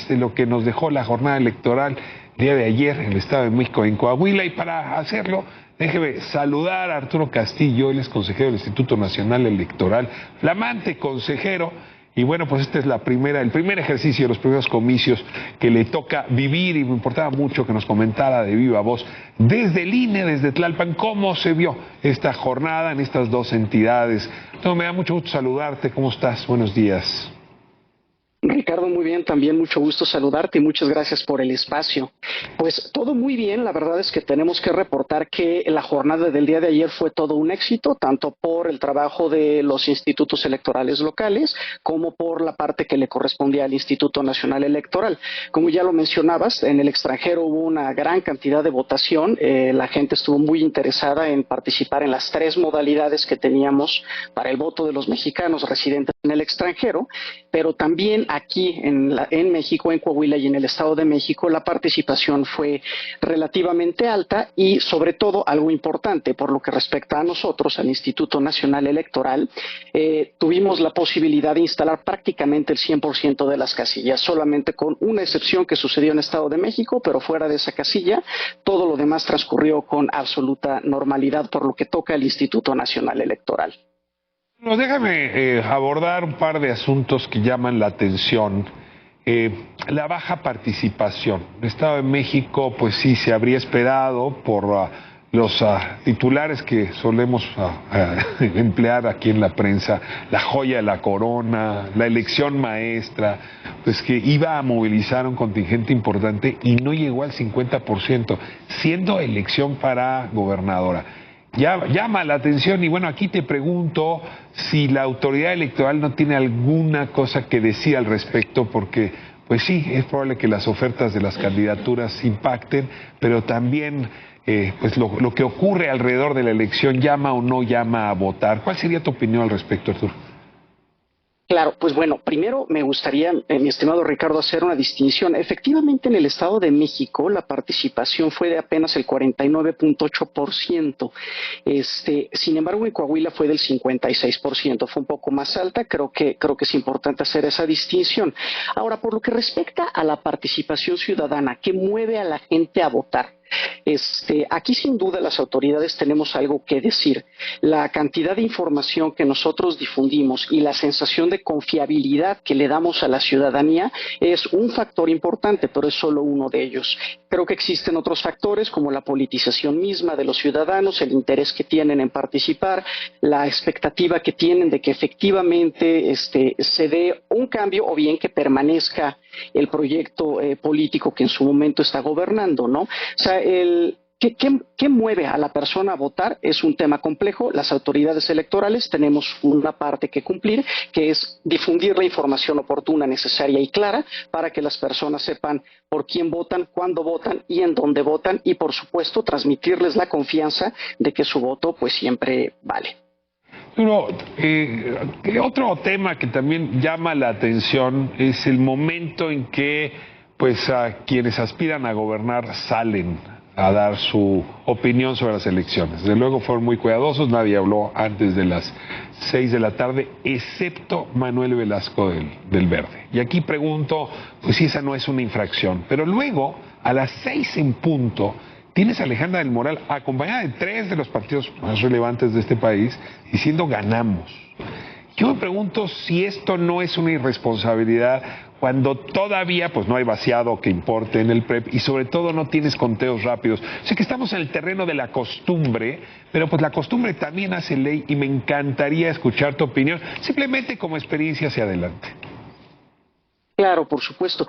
de lo que nos dejó la jornada electoral el día de ayer en el Estado de México, en Coahuila, y para hacerlo, déjeme saludar a Arturo Castillo, él es consejero del Instituto Nacional Electoral, flamante consejero, y bueno, pues este es el primer ejercicio, los primeros comicios que le toca vivir, y me importaba mucho que nos comentara de viva voz desde el INE, desde Tlalpan, cómo se vio esta jornada en estas dos entidades. Entonces, me da mucho gusto saludarte, ¿cómo estás? Buenos días. Ricardo, muy bien, también mucho gusto saludarte y muchas gracias por el espacio. Pues todo muy bien, la verdad es que tenemos que reportar que la jornada del día de ayer fue todo un éxito, tanto por el trabajo de los institutos electorales locales como por la parte que le correspondía al Instituto Nacional Electoral. Como ya lo mencionabas, en el extranjero hubo una gran cantidad de votación, la gente estuvo muy interesada en participar en las tres modalidades que teníamos para el voto de los mexicanos residentes en el extranjero, pero también aquí en México, en Coahuila y en el Estado de México, la participación fue relativamente alta y sobre todo algo importante por lo que respecta a nosotros, al Instituto Nacional Electoral, tuvimos la posibilidad de instalar prácticamente el 100% de las casillas, solamente con una excepción que sucedió en el Estado de México, pero fuera de esa casilla, todo lo demás transcurrió con absoluta normalidad por lo que toca al Instituto Nacional Electoral. No, déjame abordar un par de asuntos que llaman la atención. La baja participación. El Estado de México, pues sí, se habría esperado por los titulares que solemos emplear aquí en la prensa, la joya de la corona, la elección maestra, pues que iba a movilizar un contingente importante y no llegó al 50%, siendo elección para gobernadora. Ya llama la atención y bueno, aquí te pregunto si la autoridad electoral no tiene alguna cosa que decir al respecto, porque pues sí, es probable que las ofertas de las candidaturas impacten, pero también pues lo que ocurre alrededor de la elección llama o no llama a votar. ¿Cuál sería tu opinión al respecto, Arturo? Claro, pues bueno, primero me gustaría, mi estimado Ricardo, hacer una distinción. Efectivamente, en el Estado de México la participación fue de apenas el 49.8%. Sin embargo, en Coahuila fue del 56%, fue un poco más alta. Creo que es importante hacer esa distinción. Ahora, por lo que respecta a la participación ciudadana, ¿qué mueve a la gente a votar? Aquí sin duda las autoridades tenemos algo que decir. La cantidad de información que nosotros difundimos y la sensación de confiabilidad que le damos a la ciudadanía es un factor importante, pero es solo uno de ellos. Creo que existen otros factores como la politización misma de los ciudadanos, el interés que tienen en participar, la expectativa que tienen de que efectivamente se dé un cambio o bien que permanezca el proyecto político que en su momento está gobernando, ¿no? O sea, ¿Qué mueve a la persona a votar? Es un tema complejo. Las autoridades electorales tenemos una parte que cumplir, que es difundir la información oportuna, necesaria y clara para que las personas sepan por quién votan, cuándo votan y en dónde votan y, por supuesto, transmitirles la confianza de que su voto pues siempre vale. Pero otro tema que también llama la atención es el momento en que pues a quienes aspiran a gobernar salen a dar su opinión sobre las elecciones. Desde luego fueron muy cuidadosos, nadie habló antes de las 6 de la tarde, excepto Manuel Velasco del Verde. Y aquí pregunto, pues si esa no es una infracción, pero luego a las 6 en punto tienes a Alejandra del Moral acompañada de 3 de los partidos más relevantes de este país diciendo ganamos. Yo me pregunto si esto no es una irresponsabilidad cuando todavía pues no hay vaciado que importe en el PREP y sobre todo no tienes conteos rápidos. Sé que estamos en el terreno de la costumbre, pero pues la costumbre también hace ley y me encantaría escuchar tu opinión, simplemente como experiencia hacia adelante. Claro, por supuesto.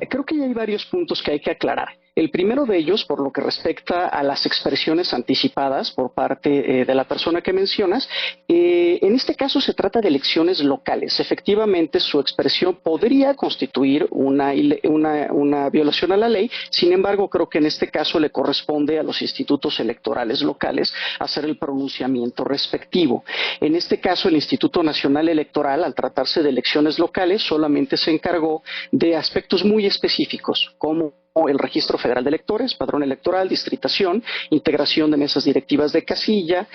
Creo que ya hay varios puntos que hay que aclarar. El primero de ellos, por lo que respecta a las expresiones anticipadas por parte de la persona que mencionas, en este caso se trata de elecciones locales. Efectivamente, su expresión podría constituir una violación a la ley. Sin embargo, creo que en este caso le corresponde a los institutos electorales locales hacer el pronunciamiento respectivo. En este caso, el Instituto Nacional Electoral, al tratarse de elecciones locales, solamente se encargó de aspectos muy específicos, como el Registro Federal de Electores, padrón electoral, distritación, integración de mesas directivas de casilla,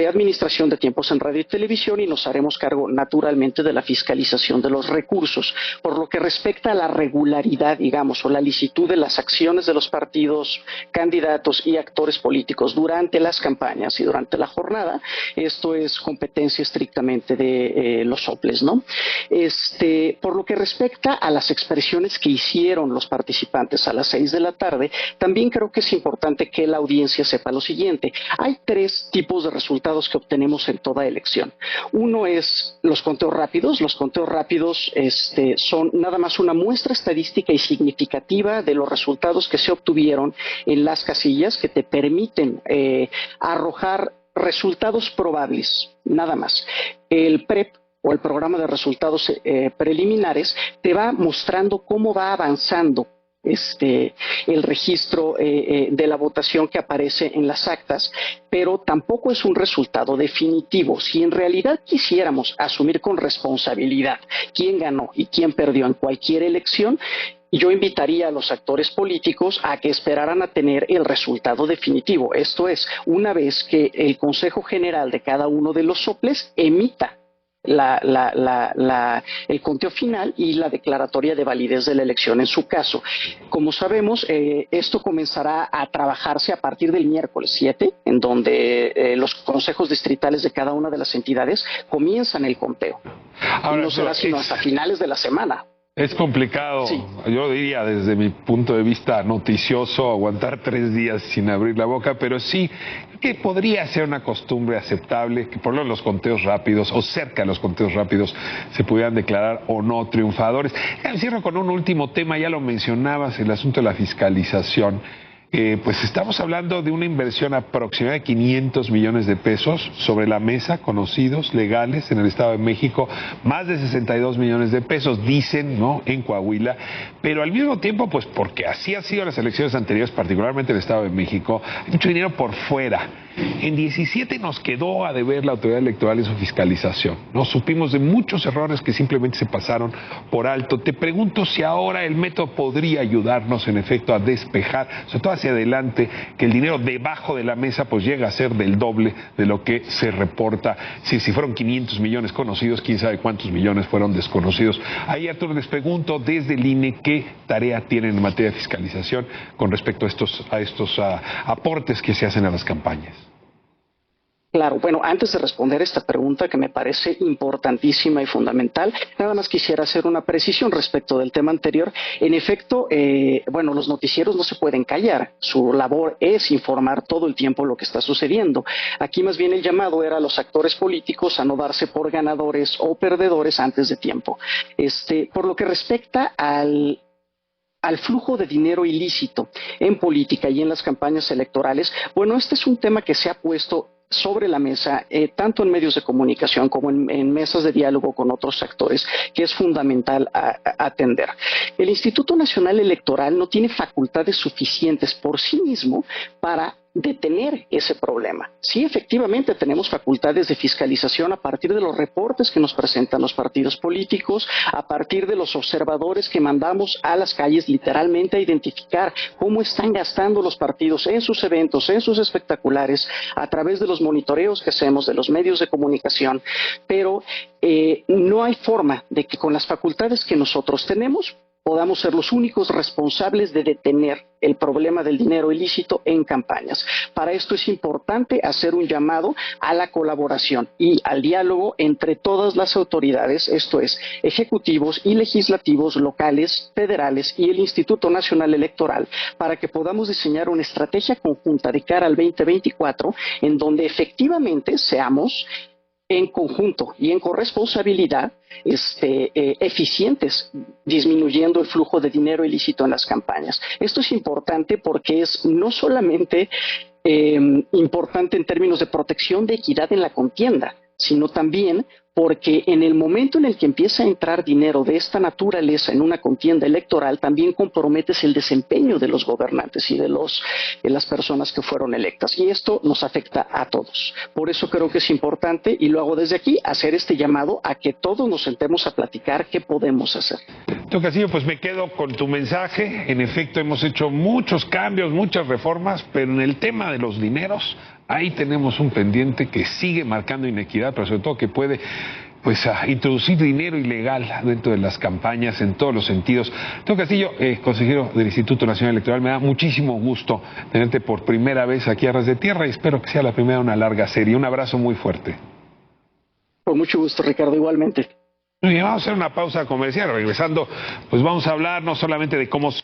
administración de tiempos en radio y televisión, y nos haremos cargo naturalmente de la fiscalización de los recursos. Por lo que respecta a la regularidad, digamos, o la licitud de las acciones de los partidos, candidatos y actores políticos durante las campañas y durante la jornada, esto es competencia estrictamente de los soples, ¿no? Por lo que respecta a las expresiones que hicieron los participantes a las 6 de la tarde, también creo que es importante que la audiencia sepa lo siguiente. Hay tres tipos de resultados que obtenemos en toda elección. Uno es los conteos rápidos. Los conteos rápidos son nada más una muestra estadística y significativa de los resultados que se obtuvieron en las casillas, que te permiten arrojar resultados probables, nada más. El PREP, o el programa de resultados preliminares, te va mostrando cómo va avanzando el registro de la votación que aparece en las actas, pero tampoco es un resultado definitivo. Si en realidad quisiéramos asumir con responsabilidad quién ganó y quién perdió en cualquier elección, yo invitaría a los actores políticos a que esperaran a tener el resultado definitivo. Esto es, una vez que el Consejo General de cada uno de los soples emita el conteo final y la declaratoria de validez de la elección en su caso. Como sabemos, esto comenzará a trabajarse a partir del miércoles 7, en donde los consejos distritales de cada una de las entidades comienzan el conteo. Ahora, y no será sino hasta finales de la semana. Es complicado, sí. Yo diría desde mi punto de vista noticioso aguantar 3 días sin abrir la boca, pero sí que podría ser una costumbre aceptable que por lo menos los conteos rápidos o cerca de los conteos rápidos se pudieran declarar o no triunfadores. Cierro con un último tema, ya lo mencionabas, el asunto de la fiscalización. Pues estamos hablando de una inversión aproximada de 500 millones de pesos sobre la mesa, conocidos, legales, en el Estado de México, más de 62 millones de pesos, dicen, ¿no?, en Coahuila, pero al mismo tiempo, pues porque así han sido las elecciones anteriores, particularmente en el Estado de México, hay mucho dinero por fuera. En 17 nos quedó a deber la autoridad electoral en su fiscalización. Nos supimos de muchos errores que simplemente se pasaron por alto. Te pregunto si ahora el método podría ayudarnos en efecto a despejar, sobre todo hacia adelante, que el dinero debajo de la mesa pues llega a ser del doble de lo que se reporta. Si fueron 500 millones conocidos, quién sabe cuántos millones fueron desconocidos. Ahí, Arturo, les pregunto desde el INE qué tarea tienen en materia de fiscalización con respecto a estos aportes que se hacen a las campañas. Claro, bueno, antes de responder esta pregunta que me parece importantísima y fundamental, nada más quisiera hacer una precisión respecto del tema anterior. En efecto, los noticieros no se pueden callar. Su labor es informar todo el tiempo lo que está sucediendo. Aquí más bien el llamado era a los actores políticos a no darse por ganadores o perdedores antes de tiempo. Por lo que respecta al flujo de dinero ilícito en política y en las campañas electorales, bueno, este es un tema que se ha puesto sobre la mesa, tanto en medios de comunicación como en mesas de diálogo con otros actores, que es fundamental atender. El Instituto Nacional Electoral no tiene facultades suficientes por sí mismo para detener ese problema. Sí, efectivamente tenemos facultades de fiscalización a partir de los reportes que nos presentan los partidos políticos, a partir de los observadores que mandamos a las calles literalmente a identificar cómo están gastando los partidos en sus eventos, en sus espectaculares, a través de los monitoreos que hacemos de los medios de comunicación, pero no hay forma de que con las facultades que nosotros tenemos podamos ser los únicos responsables de detener el problema del dinero ilícito en campañas. Para esto es importante hacer un llamado a la colaboración y al diálogo entre todas las autoridades, esto es, ejecutivos y legislativos locales, federales y el Instituto Nacional Electoral, para que podamos diseñar una estrategia conjunta de cara al 2024 en donde efectivamente seamos en conjunto y en corresponsabilidad eficientes, disminuyendo el flujo de dinero ilícito en las campañas. Esto es importante porque es no solamente importante en términos de protección de equidad en la contienda, sino también porque en el momento en el que empieza a entrar dinero de esta naturaleza en una contienda electoral, también comprometes el desempeño de los gobernantes y de las personas que fueron electas. Y esto nos afecta a todos. Por eso creo que es importante, y lo hago desde aquí, hacer este llamado a que todos nos sentemos a platicar qué podemos hacer. Doctor Castillo, pues me quedo con tu mensaje. En efecto, hemos hecho muchos cambios, muchas reformas, pero en el tema de los dineros, ahí tenemos un pendiente que sigue marcando inequidad, pero sobre todo que puede introducir dinero ilegal dentro de las campañas en todos los sentidos. Doctor Castillo, consejero del Instituto Nacional Electoral, me da muchísimo gusto tenerte por primera vez aquí a Ras de Tierra y espero que sea la primera de una larga serie. Un abrazo muy fuerte. Con mucho gusto, Ricardo, igualmente. Muy bien, vamos a hacer una pausa comercial. Regresando, pues vamos a hablar no solamente de cómo